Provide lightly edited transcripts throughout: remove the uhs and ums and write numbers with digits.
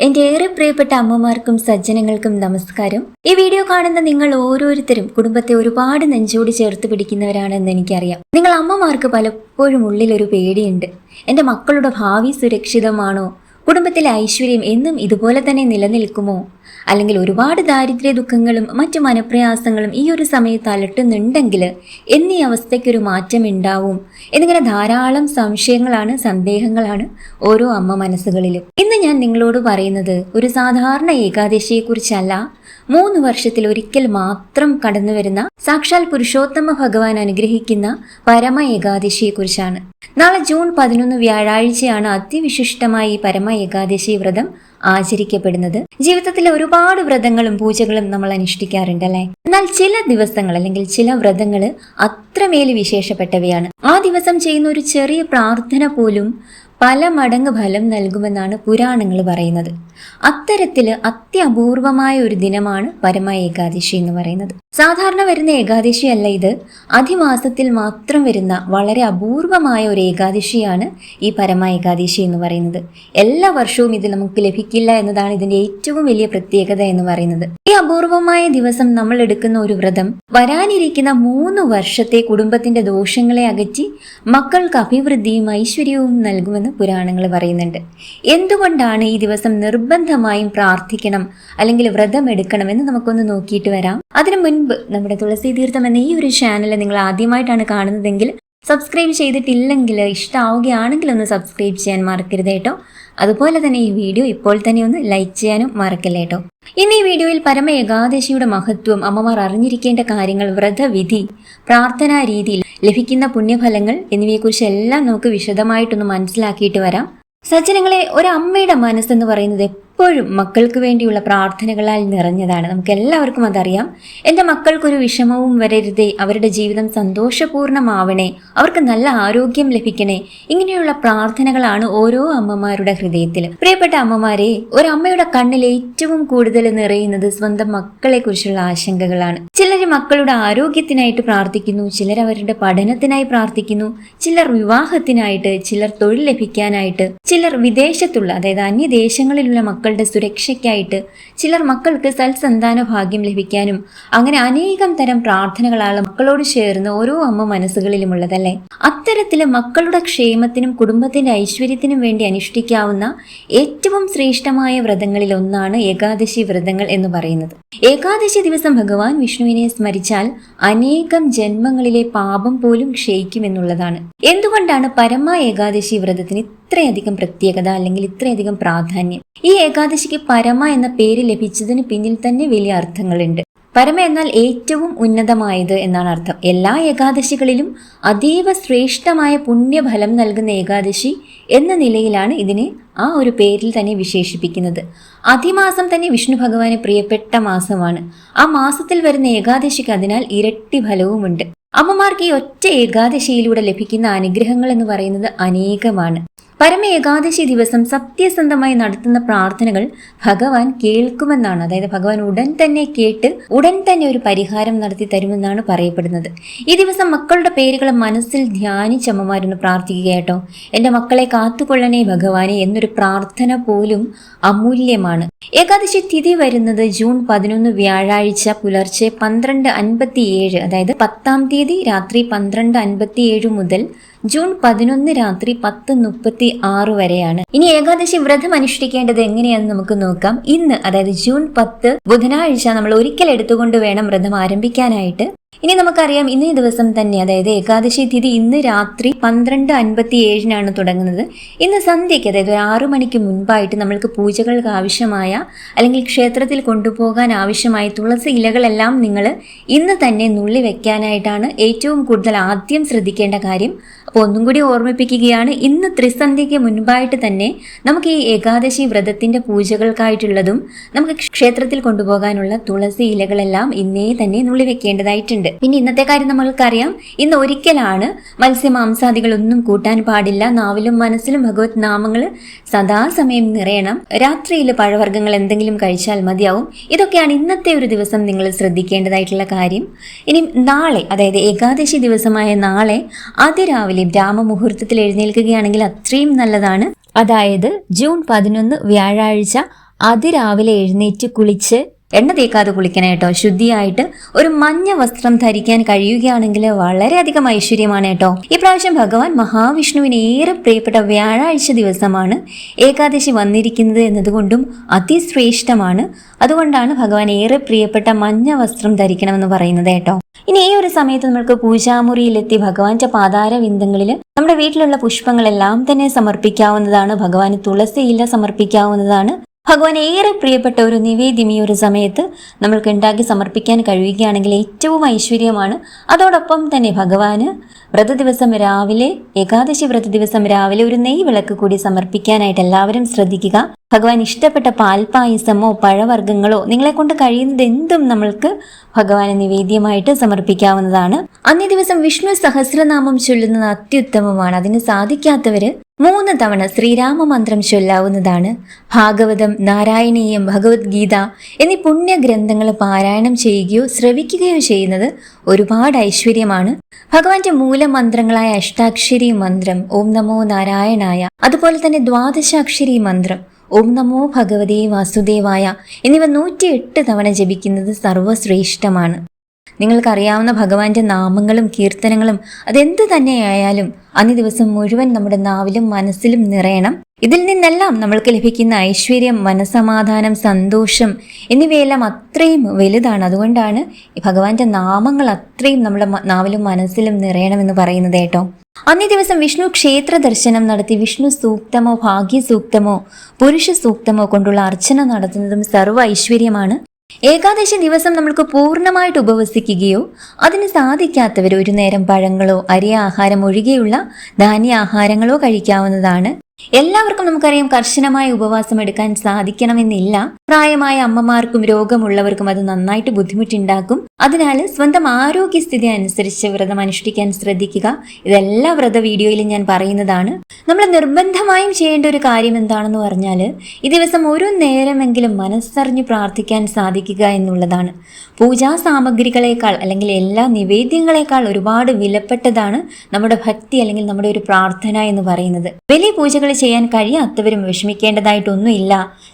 എന്റെ ഏറെ പ്രിയപ്പെട്ട അമ്മമാർക്കും സജ്ജനങ്ങൾക്കും നമസ്കാരം. ഈ വീഡിയോ കാണുന്ന നിങ്ങൾ ഓരോരുത്തരും കുടുംബത്തെ ഒരുപാട് നെഞ്ചോട് ചേർത്ത് പിടിക്കുന്നവരാണെന്ന് എനിക്കറിയാം. നിങ്ങൾ അമ്മമാർക്ക് പലപ്പോഴും ഉള്ളിലൊരു പേടിയുണ്ട്. എന്റെ മക്കളുടെ ഭാവി സുരക്ഷിതമാണോ? കുടുംബത്തിലെ ഐശ്വര്യം എന്നും ഇതുപോലെ തന്നെ നിലനിൽക്കുമോ? അല്ലെങ്കിൽ ഒരുപാട് ദാരിദ്ര്യ ദുഃഖങ്ങളും മറ്റു മനപ്രയാസങ്ങളും ഈ ഒരു സമയത്ത് അലട്ടുന്നുണ്ടെങ്കിൽ എന്നീ അവസ്ഥയ്ക്കൊരു മാറ്റം ഉണ്ടാവും എന്നിങ്ങനെ ധാരാളം സംശയങ്ങളാണ്, സന്ദേഹങ്ങളാണ് ഓരോ അമ്മ മനസ്സുകളിലും. ഇന്ന് ഞാൻ നിങ്ങളോട് പറയുന്നത് ഒരു സാധാരണ ഏകാദശിയെക്കുറിച്ചല്ല, 3 വർഷത്തിൽ ഒരിക്കൽ മാത്രം കടന്നു വരുന്ന സാക്ഷാൽ പുരുഷോത്തമ ഭഗവാൻ അനുഗ്രഹിക്കുന്ന പരമ ഏകാദശിയെക്കുറിച്ചാണ്. നാളെ ജൂൺ 11 വ്യാഴാഴ്ചയാണ് അതിവിശിഷ്ടമായി പരമ ഏകാദശി വ്രതം ആചരിക്കപ്പെടുന്നത്. ജീവിതത്തിലെ ഒരുപാട് വ്രതങ്ങളും പൂജകളും നമ്മൾ അനുഷ്ഠിക്കാറുണ്ടല്ലേ. എന്നാൽ ചില ദിവസങ്ങൾ അല്ലെങ്കിൽ ചില വ്രതങ്ങൾ അത്രമേൽ വിശേഷപ്പെട്ടവയാണ്. ആ ദിവസം ചെയ്യുന്ന ഒരു ചെറിയ പ്രാർത്ഥന പോലും പല മടങ്ങ് ഫലം നൽകുമെന്നാണ് പുരാണങ്ങൾ പറയുന്നത്. അത്തരത്തില് അത്യപൂർവമായ ഒരു ദിനമാണ് പരമ ഏകാദശി എന്ന് പറയുന്നത്. സാധാരണ വരുന്ന ഏകാദശി അല്ല ഇത്. അധിമാസത്തിൽ മാത്രം വരുന്ന വളരെ അപൂർവമായ ഒരു ഏകാദശിയാണ് ഈ പരമ ഏകാദശി എന്ന് പറയുന്നത്. എല്ലാ വർഷവും ഇത് നമുക്ക് ലഭിക്കില്ല എന്നതാണ് ഇതിന്റെ ഏറ്റവും വലിയ പ്രത്യേകത എന്ന് പറയുന്നത്. ഈ അപൂർവമായ ദിവസം നമ്മൾ എടുക്കുന്ന ഒരു വ്രതം വരാനിരിക്കുന്ന 3 വർഷത്തെ കുടുംബത്തിന്റെ ദോഷങ്ങളെ അകറ്റി മക്കൾക്ക് അഭിവൃദ്ധിയും ഐശ്വര്യവും നൽകുമെന്ന് പുരാണങ്ങൾ പറയുന്നുണ്ട്. എന്തുകൊണ്ടാണ് ഈ ദിവസം നിർബന്ധമായും പ്രാർത്ഥിക്കണം അല്ലെങ്കിൽ വ്രതം എടുക്കണമെന്ന് നമുക്കൊന്ന് നോക്കിയിട്ട് വരാം. അതിനു മുൻപ് നമ്മുടെ തുളസി തീർത്ഥം എന്ന ഈ ഒരു ചാനൽ നിങ്ങൾ ആദ്യമായിട്ടാണ് കാണുന്നതെങ്കിൽ സബ്സ്ക്രൈബ് ചെയ്തിട്ടില്ലെങ്കിൽ, ഇഷ്ടമാവുകയാണെങ്കിൽ ഒന്ന് സബ്സ്ക്രൈബ് ചെയ്യാൻ മറക്കരുത് കേട്ടോ. അതുപോലെ തന്നെ ഈ വീഡിയോ ഇപ്പോൾ തന്നെ ഒന്ന് ലൈക്ക് ചെയ്യാനും മറക്കല്ലേ കേട്ടോ. ഇന്ന് ഈ വീഡിയോയിൽ പരമ ഏകാദശിയുടെ മഹത്വം, അമ്മമാർ അറിഞ്ഞിരിക്കേണ്ട കാര്യങ്ങൾ, വ്രതവിധി, പ്രാർത്ഥനാ രീതി, ലഭിക്കുന്ന പുണ്യഫലങ്ങൾ എന്നിവയെക്കുറിച്ച് എല്ലാം നമുക്ക് വിശദമായിട്ടൊന്ന് മനസ്സിലാക്കിയിട്ട് വരാം. സജ്ജനങ്ങളെ, ഒരമ്മയുടെ മനസ്സെന്ന് പറയുന്നത് എപ്പോഴും മക്കൾക്ക് വേണ്ടിയുള്ള പ്രാർത്ഥനകളാൽ നിറഞ്ഞതാണ്. നമുക്ക് എല്ലാവർക്കും അതറിയാം. എൻ്റെ മക്കൾക്കൊരു വിഷമവും വരരുതേ, അവരുടെ ജീവിതം സന്തോഷപൂർണ്ണമാവണേ, അവർക്ക് നല്ല ആരോഗ്യം ലഭിക്കണേ, ഇങ്ങനെയുള്ള പ്രാർത്ഥനകളാണ് ഓരോ അമ്മമാരുടെ ഹൃദയത്തിലും. പ്രിയപ്പെട്ട അമ്മമാരെ, ഒരമ്മയുടെ കണ്ണിൽ ഏറ്റവും കൂടുതൽ നിറയുന്നത് സ്വന്തം മക്കളെ കുറിച്ചുള്ള ആശങ്കകളാണ്. ചിലർ മക്കളുടെ ആരോഗ്യത്തിനായിട്ട് പ്രാർത്ഥിക്കുന്നു, ചിലർ അവരുടെ പഠനത്തിനായി പ്രാർത്ഥിക്കുന്നു, ചിലർ വിവാഹത്തിനായിട്ട്, ചിലർ തൊഴിൽ ലഭിക്കാനായിട്ട്, ചിലർ വിദേശത്തുള്ള അതായത് അന്യദേശങ്ങളിലുള്ള മക്കളുടെ സുരക്ഷയ്ക്കായിട്ട്, ചിലർ മക്കൾക്ക് സൽസന്താന ഭാഗ്യം ലഭിക്കാനും, അങ്ങനെ അനേകം തരം പ്രാർത്ഥനകളാണ് മക്കളോട് ചേർന്ന് ഓരോ അമ്മ മനസ്സുകളിലുമുള്ളതല്ലേ. അത്തരത്തില് മക്കളുടെ ക്ഷേമത്തിനും കുടുംബത്തിന്റെ ഐശ്വര്യത്തിനും വേണ്ടി അനുഷ്ഠിക്കാവുന്ന ഏറ്റവും ശ്രേഷ്ഠമായ വ്രതങ്ങളിൽ ഒന്നാണ് ഏകാദശി വ്രതങ്ങൾ എന്ന് പറയുന്നത്. ഏകാദശി ദിവസം ഭഗവാൻ വിഷ്ണുവിനെ സ്മരിച്ചാൽ അനേകം ജന്മങ്ങളിലെ പാപം പോലും ക്ഷയിക്കുമെന്നുള്ളതാണ്. എന്തുകൊണ്ടാണ് പരമ ഏകാദശി വ്രതത്തിന് ഇത്രയധികം പ്രത്യേകത അല്ലെങ്കിൽ ഇത്രയധികം പ്രാധാന്യം? ഈ ഏകാദശിക്ക് പരമ എന്ന പേര് ലഭിച്ചതിന് പിന്നിൽ തന്നെ വലിയ അർത്ഥങ്ങളുണ്ട്. പരമ എന്നാൽ ഏറ്റവും ഉന്നതമായത് എന്നാണ് അർത്ഥം. എല്ലാ ഏകാദശികളിലും അതീവ ശ്രേഷ്ഠമായ പുണ്യഫലം നൽകുന്ന ഏകാദശി എന്ന നിലയിലാണ് ഇതിനെ ആ ഒരു പേരിൽ തന്നെ വിശേഷിപ്പിക്കുന്നത്. അതിമാസം തന്നെ വിഷ്ണു ഭഗവാന് പ്രിയപ്പെട്ട മാസമാണ്. ആ മാസത്തിൽ വരുന്ന ഏകാദശിക്ക് അതിനാൽ ഇരട്ടി ഫലവുമുണ്ട്. അമ്മമാർക്ക് ഈ ഒറ്റ ഏകാദശിയിലൂടെ ലഭിക്കുന്ന അനുഗ്രഹങ്ങൾ എന്ന് പറയുന്നത് അനേകമാണ്. പരമ ഏകാദശി ദിവസം സത്യസന്ധമായി നടത്തുന്ന പ്രാർത്ഥനകൾ ഭഗവാൻ കേൾക്കുമെന്നാണ്. അതായത് ഭഗവാൻ ഉടൻ തന്നെ കേട്ട് ഉടൻ തന്നെ ഒരു പരിഹാരം നടത്തി തരുമെന്നാണ് പറയപ്പെടുന്നത്. ഈ ദിവസം മക്കളുടെ പേരുകൾ മനസ്സിൽ ധ്യാനിച്ച് അമ്മമാരൊന്ന് പ്രാർത്ഥിക്കുക കേട്ടോ. എൻ്റെ മക്കളെ കാത്തുകൊള്ളണേ ഭഗവാനെ എന്നൊരു പ്രാർത്ഥന പോലും അമൂല്യമാണ്. ഏകാദശി തിഥി വരുന്നത് ജൂൺ 11 വ്യാഴാഴ്ച പുലർച്ചെ 12:57, അതായത് 10-ാം തീയതി രാത്രി 12:57 മുതൽ ജൂൺ 11 രാത്രി 10:36 വരെയാണ്. ഇനി ഏകാദശി വ്രതം അനുഷ്ഠിക്കേണ്ടത് എങ്ങനെയാണെന്ന് നമുക്ക് നോക്കാം. ഇന്ന് അതായത് ജൂൺ 10 ബുധനാഴ്ച നമ്മൾ ഒരിക്കൽ എടുത്തുകൊണ്ട് വേണം വ്രതം ആരംഭിക്കാനായിട്ട്. ഇനി നമുക്കറിയാം, ഇന്നേ ദിവസം തന്നെ അതായത് ഏകാദശി തിഥി ഇന്ന് രാത്രി 12:57 തുടങ്ങുന്നത്. ഇന്ന് സന്ധ്യയ്ക്ക് അതായത് 6 മണിക്ക് മുൻപായിട്ട് നമ്മൾക്ക് പൂജകൾക്ക് ആവശ്യമായ അല്ലെങ്കിൽ ക്ഷേത്രത്തിൽ കൊണ്ടുപോകാൻ ആവശ്യമായ തുളസി ഇലകളെല്ലാം നിങ്ങൾ ഇന്ന് തന്നെ നുള്ളി വെക്കാനായിട്ടാണ് ഏറ്റവും കൂടുതൽ ആദ്യം ശ്രദ്ധിക്കേണ്ട കാര്യം. അപ്പോൾ ഒന്നും കൂടി ഓർമ്മിപ്പിക്കുകയാണ്, ഇന്ന് ത്രിസന്ധ്യയ്ക്ക് മുൻപായിട്ട് തന്നെ നമുക്ക് ഈ ഏകാദശി വ്രതത്തിന്റെ പൂജകൾക്കായിട്ടുള്ളതും നമുക്ക് ക്ഷേത്രത്തിൽ കൊണ്ടുപോകാനുള്ള തുളസി ഇലകളെല്ലാം ഇന്നേ തന്നെ നുള്ളി വെക്കേണ്ടതായിട്ടുണ്ട്. പിന്നെ ഇന്നത്തെ കാര്യം നമ്മൾക്കറിയാം, ഇന്ന് ഒരിക്കലാണ് മത്സ്യമാംസാദികളൊന്നും കൂട്ടാൻ പാടില്ല. നാവിലും മനസ്സിലും ഭഗവത് നാമങ്ങൾ സദാസമയം നിറയണം. രാത്രിയിൽ പഴവർഗ്ഗങ്ങൾ എന്തെങ്കിലും കഴിച്ചാൽ മതിയാവും. ഇതൊക്കെയാണ് ഇന്നത്തെ ഒരു ദിവസം നിങ്ങൾ ശ്രദ്ധിക്കേണ്ടതായിട്ടുള്ള കാര്യം. ഇനി നാളെ അതായത് ഏകാദശി ദിവസമായ നാളെ അതിരാവിലെ ബ്രാഹ്മമുഹൂർത്തത്തിൽ എഴുന്നേൽക്കുകയാണെങ്കിൽ അത്രയും നല്ലതാണ്. അതായത് ജൂൺ 11 വ്യാഴാഴ്ച അതിരാവിലെ എഴുന്നേറ്റ് കുളിച്ച് എണ്ണ തേക്കാതെ കുളിക്കണം കേട്ടോ. ശുദ്ധിയായിട്ട് ഒരു മഞ്ഞ വസ്ത്രം ധരിക്കാൻ കഴിയുകയാണെങ്കിൽ വളരെയധികം ഐശ്വര്യമാണ് കേട്ടോ. ഇപ്രാവശ്യം ഭഗവാൻ മഹാവിഷ്ണുവിന് ഏറെ പ്രിയപ്പെട്ട വ്യാഴാഴ്ച ദിവസമാണ് ഏകാദശി വന്നിരിക്കുന്നത് എന്നതുകൊണ്ടും അതിശ്രേഷ്ഠമാണ്. അതുകൊണ്ടാണ് ഭഗവാൻ ഏറെ പ്രിയപ്പെട്ട മഞ്ഞ വസ്ത്രം ധരിക്കണമെന്ന് പറയുന്നത് കേട്ടോ. ഇനി ഈ ഒരു സമയത്ത് നമ്മൾക്ക് പൂജാമുറിയിലെത്തി ഭഗവാന്റെ പാതാരവിന്ദങ്ങളിൽ നമ്മുടെ വീട്ടിലുള്ള പുഷ്പങ്ങളെല്ലാം തന്നെ സമർപ്പിക്കാവുന്നതാണ്. ഭഗവാന് തുളസിയില സമർപ്പിക്കാവുന്നതാണ്. ഭഗവാൻ ഏറെ പ്രിയപ്പെട്ട ഒരു നിവേദ്യം ഈ ഒരു സമയത്ത് നമ്മൾക്ക് ഉണ്ടാക്കി സമർപ്പിക്കാൻ കഴിയുകയാണെങ്കിൽ ഏറ്റവും ഐശ്വര്യമാണ്. അതോടൊപ്പം തന്നെ ഭഗവാന് വ്രത ദിവസം രാവിലെ, ഏകാദശി വ്രത ദിവസം രാവിലെ ഒരു നെയ് വിളക്ക് കൂടി സമർപ്പിക്കാനായിട്ട് എല്ലാവരും ശ്രദ്ധിക്കുക. ഭഗവാൻ ഇഷ്ടപ്പെട്ട പാൽപ്പായസമോ പഴവർഗ്ഗങ്ങളോ നിങ്ങളെ കൊണ്ട് കഴിയുന്നത് എന്തും നമ്മൾക്ക് ഭഗവാന് നിവേദ്യമായിട്ട് സമർപ്പിക്കാവുന്നതാണ്. അന്നേ ദിവസം വിഷ്ണു സഹസ്രനാമം ചൊല്ലുന്നത് അത്യുത്തമമാണ്. അതിന് സാധിക്കാത്തവര് 3 തവണ ശ്രീരാമ മന്ത്രം ചൊല്ലാവുന്നതാണ്. ഭാഗവതം, നാരായണീയം, ഭഗവത്ഗീത എന്നീ പുണ്യഗ്രന്ഥങ്ങൾ പാരായണം ചെയ്യുകയോ ശ്രവിക്കുകയോ ചെയ്യുന്നത് ഒരുപാട് ഐശ്വര്യമാണ്. ഭഗവാന്റെ മൂലമന്ത്രങ്ങളായ അഷ്ടാക്ഷരി മന്ത്രം ഓം നമോ നാരായണായ, അതുപോലെ തന്നെ ദ്വാദശാക്ഷരി മന്ത്രം ഓം നമോ ഭഗവതേ വാസുദേവായ എന്നിവ 108 തവണ ജപിക്കുന്നത് സർവശ്രേഷ്ഠമാണ്. നിങ്ങൾക്കറിയാവുന്ന ഭഗവാന്റെ നാമങ്ങളും കീർത്തനങ്ങളും അതെന്ത് തന്നെയായാലും അന്നേ ദിവസം മുഴുവൻ നമ്മുടെ നാവിലും മനസ്സിലും നിറയണം. ഇതിൽ നിന്നെല്ലാം നമ്മൾക്ക് ലഭിക്കുന്ന ഐശ്വര്യം, മനസമാധാനം, സന്തോഷം എന്നിവയെല്ലാം അത്രയും വലുതാണ്. അതുകൊണ്ടാണ് ഭഗവാന്റെ നാമങ്ങൾ അത്രയും നമ്മുടെ നാവിലും മനസ്സിലും നിറയണമെന്ന് പറയുന്നത് കേട്ടോ. അന്നേ ദിവസം വിഷ്ണു ക്ഷേത്ര ദർശനം നടത്തി വിഷ്ണു സൂക്തമോ ഭാഗ്യ സൂക്തമോ പുരുഷ സൂക്തമോ കൊണ്ടുള്ള അർച്ചന നടത്തുന്നതും സർവ്വ ഐശ്വര്യമാണ്. ഏകാദശി ദിവസം നമ്മൾക്ക് പൂർണ്ണമായിട്ട് ഉപവസിക്കുകയോ അതിന് സാധിക്കാത്തവർ ഒരു നേരം പഴങ്ങളോ അരി ആഹാരം ഒഴികെയുള്ള ധാന്യാഹാരങ്ങളോ കഴിക്കാവുന്നതാണ്. എല്ലാവർക്കും നമുക്കറിയാം കർശനമായ ഉപവാസം എടുക്കാൻ സാധിക്കണമെന്നില്ല. പ്രായമായ അമ്മമാർക്കും രോഗമുള്ളവർക്കും അത് നന്നായിട്ട് ബുദ്ധിമുട്ടുണ്ടാക്കും. അതിനാൽ സ്വന്തം ആരോഗ്യസ്ഥിതി അനുസരിച്ച് വ്രതം അനുഷ്ഠിക്കാൻ ശ്രദ്ധിക്കുക. ഇതെല്ലാ വ്രത വീഡിയോയിലും ഞാൻ പറയുന്നതാണ്. നമ്മൾ നിർബന്ധമായും ചെയ്യേണ്ട ഒരു കാര്യം എന്താണെന്ന് പറഞ്ഞാൽ ഈ ദിവസം ഒരു നേരമെങ്കിലും മനസ്സറിഞ്ഞ് പ്രാർത്ഥിക്കാൻ സാധിക്കുക എന്നുള്ളതാണ്. പൂജാ സാമഗ്രികളെക്കാൾ അല്ലെങ്കിൽ എല്ലാ നിവേദ്യങ്ങളെക്കാൾ ഒരുപാട് വിലപ്പെട്ടതാണ് നമ്മുടെ ഭക്തി അല്ലെങ്കിൽ നമ്മുടെ ഒരു പ്രാർത്ഥന എന്ന് പറയുന്നത്. വലിയ പൂജകൾ ചെയ്യാൻ കഴിയാത്തവരും വിഷമിക്കേണ്ടതായിട്ടൊന്നുമില്ല.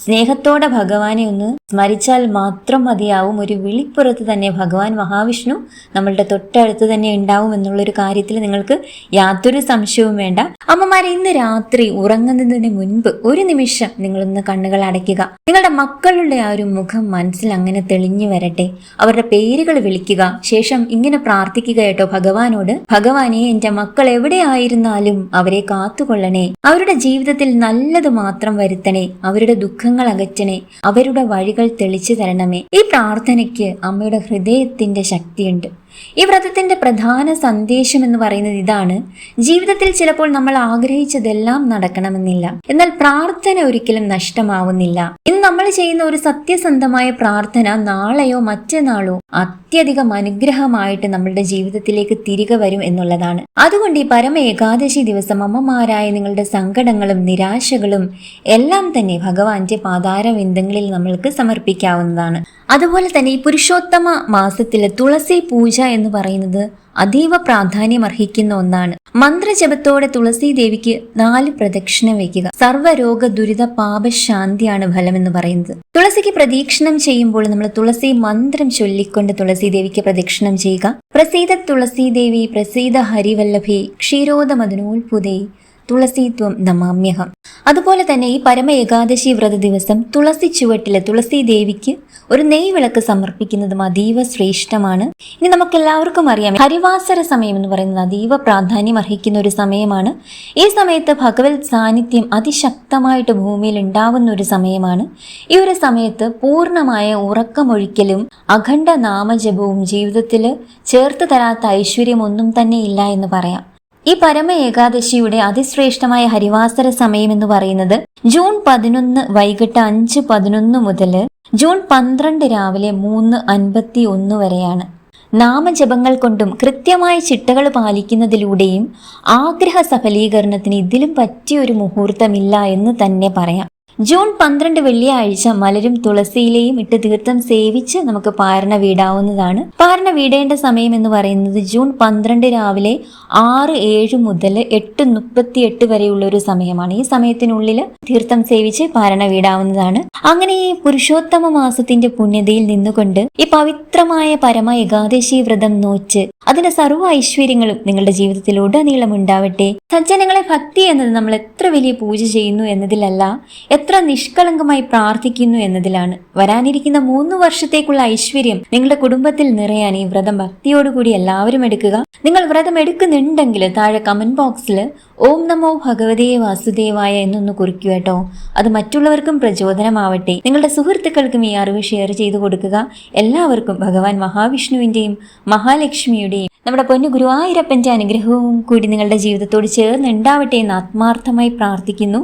സ്നേഹത്തോടെ ഭഗവാനെ ഒന്ന് സ്മരിച്ചാൽ മാത്രം മതിയാവും. ഒരു വിളിപ്പുറത്ത് തന്നെ ഭഗവാൻ മഹാവിഷ്ണു നമ്മളുടെ തൊട്ടടുത്ത് തന്നെ ഉണ്ടാവും എന്നുള്ളൊരു കാര്യത്തിൽ നിങ്ങൾക്ക് യാതൊരു സംശയവും വേണ്ട. അമ്മമാരെ ഇന്ന് രാത്രി ഉറങ്ങുന്നതിന് മുൻപ് ഒരു നിമിഷം നിങ്ങളൊന്ന് കണ്ണുകൾ അടയ്ക്കുക. നിങ്ങളുടെ മക്കളുടെ ആ ഒരു മുഖം മനസ്സിൽ അങ്ങനെ തെളിഞ്ഞു വരട്ടെ. അവരുടെ പേരുകൾ വിളിക്കുക. ശേഷം ഇങ്ങനെ പ്രാർത്ഥിക്കുക കേട്ടോ ഭഗവാനോട്. ഭഗവാനെ, എന്റെ മക്കൾ എവിടെയായിരുന്നാലും അവരെ കാത്തുകൊള്ളണേ. അവരുടെ ജീവിതത്തിൽ നല്ലത് മാത്രം വരുത്തണേ. അവരുടെ ദുഃഖങ്ങൾ അകറ്റണേ. അവരുടെ വഴികൾ തെളിച്ചു തരണമേ. ഈ പ്രാർത്ഥനയ്ക്ക് അമ്മയുടെ ഹൃദയത്തിന്റെ ശക്തിയുണ്ട്. ഈ വ്രതത്തിന്റെ പ്രധാന സന്ദേശം എന്ന് പറയുന്നത് ഇതാണ്: ജീവിതത്തിൽ ചിലപ്പോൾ നമ്മൾ ആഗ്രഹിച്ചതെല്ലാം നടക്കണമെന്നില്ല, എന്നാൽ പ്രാർത്ഥന ഒരിക്കലും നഷ്ടമാവുന്നില്ല. ഇന്ന് നമ്മൾ ചെയ്യുന്ന ഒരു സത്യസന്ധമായ പ്രാർത്ഥന നാളെയോ മറ്റന്നാളോ അത്യധികം അനുഗ്രഹമായിട്ട് നമ്മളുടെ ജീവിതത്തിലേക്ക് തിരികെ വരും എന്നുള്ളതാണ്. അതുകൊണ്ട് ഈ പരമ ഏകാദശി ദിവസം അമ്മമാരായ നിങ്ങളുടെ സങ്കടങ്ങളും നിരാശകളും എല്ലാം തന്നെ ഭഗവാന്റെ പാതാരവിന്ദങ്ങളിൽ നമ്മൾക്ക് സമർപ്പിക്കാവുന്നതാണ്. അതുപോലെ തന്നെ ഈ പുരുഷോത്തമ മാസത്തിലെ തുളസി പൂജ എന്ന് പറയുന്നത് അതീവ പ്രാധാന്യം അർഹിക്കുന്ന ഒന്നാണ്. മന്ത്രജപത്തോടെ തുളസി ദേവിക്ക് 4 പ്രദക്ഷിണം വയ്ക്കുക. സർവ്വരോഗ ദുരിത പാപശാന്തിയാണ് ഫലം എന്ന് പറയുന്നത്. തുളസിക്ക് പ്രദക്ഷിണം ചെയ്യുമ്പോൾ നമ്മൾ തുളസി മന്ത്രം ചൊല്ലിക്കൊണ്ട് തുളസി ദേവിക്ക് പ്രദക്ഷിണം ചെയ്യുക. പ്രസീത തുളസി ദേവി പ്രസീത ഹരിവല്ലഭി ക്ഷീരോദമദനോത്ഭുതേ തുളസിത്വം നമാമ്യഹം. അതുപോലെ തന്നെ ഈ പരമ ഏകാദശി വ്രത ദിവസം തുളസി ചുവട്ടില് തുളസി ദേവിക്ക് ഒരു നെയ് വിളക്ക് സമർപ്പിക്കുന്നതും അതീവ ശ്രേഷ്ഠമാണ്. ഇനി നമുക്ക് എല്ലാവർക്കും അറിയാം, ഹരിവാസര സമയം എന്ന് പറയുന്നത് അതീവ പ്രാധാന്യം അർഹിക്കുന്ന ഒരു സമയമാണ്. ഈ സമയത്ത് ഭഗവത് സാന്നിധ്യം അതിശക്തമായിട്ട് ഭൂമിയിൽ ഉണ്ടാവുന്ന ഒരു സമയമാണ്. ഈ ഒരു സമയത്ത് പൂർണ്ണമായ ഉറക്കമൊഴിക്കലും അഖണ്ഡ നാമജപവും ജീവിതത്തിൽ ചേർത്ത് തരാത്ത ഐശ്വര്യം ഒന്നും തന്നെ ഇല്ല എന്ന് പറയാം. ഈ പരമ ഏകാദശിയുടെ അതിശ്രേഷ്ഠമായ ഹരിവാസര സമയം എന്ന് പറയുന്നത് ജൂൺ 11 വൈകിട്ട് 5:11 മുതൽ ജൂൺ 12 രാവിലെ 3:51 വരെയാണ്. നാമജപങ്ങൾ കൊണ്ടും കൃത്യമായ ചിട്ടകൾ പാലിക്കുന്നതിലൂടെയും ആഗ്രഹ സഫലീകരണത്തിന് ഇതിലും പറ്റിയൊരു മുഹൂർത്തമില്ല എന്ന് തന്നെ പറയാം. ജൂൺ 12 വെള്ളിയാഴ്ച മലരും തുളസിയിലയും ഇട്ട് തീർത്ഥം സേവിച്ച് നമുക്ക് പാരണ വീടാവുന്നതാണ്. പാരണ വീടേണ്ട സമയം എന്ന് പറയുന്നത് ജൂൺ 12 രാവിലെ 6:07 മുതൽ 8:38 വരെയുള്ള ഒരു സമയമാണ്. ഈ സമയത്തിനുള്ളിൽ തീർത്ഥം സേവിച്ച് പാരണ വീടാവുന്നതാണ്. അങ്ങനെ ഈ പുരുഷോത്തമ മാസത്തിന്റെ പുണ്യതയിൽ നിന്നുകൊണ്ട് ഈ പവിത്രമായ പരമ ഏകാദശി വ്രതം നോച്ച് അതിന്റെ സർവ്വ ഐശ്വര്യങ്ങളും നിങ്ങളുടെ ജീവിതത്തിൽ ഉടനീളം ഉണ്ടാവട്ടെ. സജ്ജനങ്ങളെ, ഭക്തി എന്നത് നമ്മൾ എത്ര വലിയ പൂജ ചെയ്യുന്നു എന്നതിലല്ല, എത്ര നിഷ്കളങ്കമായി പ്രാർത്ഥിക്കുന്നു എന്നതിലാണ്. വരാനിരിക്കുന്ന 3 വർഷത്തേക്കുള്ള ഐശ്വര്യം നിങ്ങളുടെ കുടുംബത്തിൽ നിറയാൻ ഈ വ്രതം ഭക്തിയോടുകൂടി എല്ലാവരും എടുക്കുക. നിങ്ങൾ വ്രതം എടുക്കുന്നുണ്ടെങ്കിൽ താഴെ കമന്റ് ബോക്സിൽ ഓം നമോ ഭഗവതേ വാസുദേവായ എന്നൊന്ന് കുറിക്കുക കേട്ടോ. അത് മറ്റുള്ളവർക്കും പ്രചോദനമാവട്ടെ. നിങ്ങളുടെ സുഹൃത്തുക്കൾക്കും ഈ അറിവ് ഷെയർ ചെയ്തു കൊടുക്കുക. എല്ലാവർക്കും ഭഗവാൻ മഹാവിഷ്ണുവിന്റെയും മഹാലക്ഷ്മിയുടെയും നമ്മുടെ പൊന്നു ഗുരുവായൂരപ്പന്റെ അനുഗ്രഹവും കൂടി നിങ്ങളുടെ ജീവിതത്തോട് ചേർന്നുണ്ടാവട്ടെ എന്ന് ആത്മാർത്ഥമായി പ്രാർത്ഥിക്കുന്നു.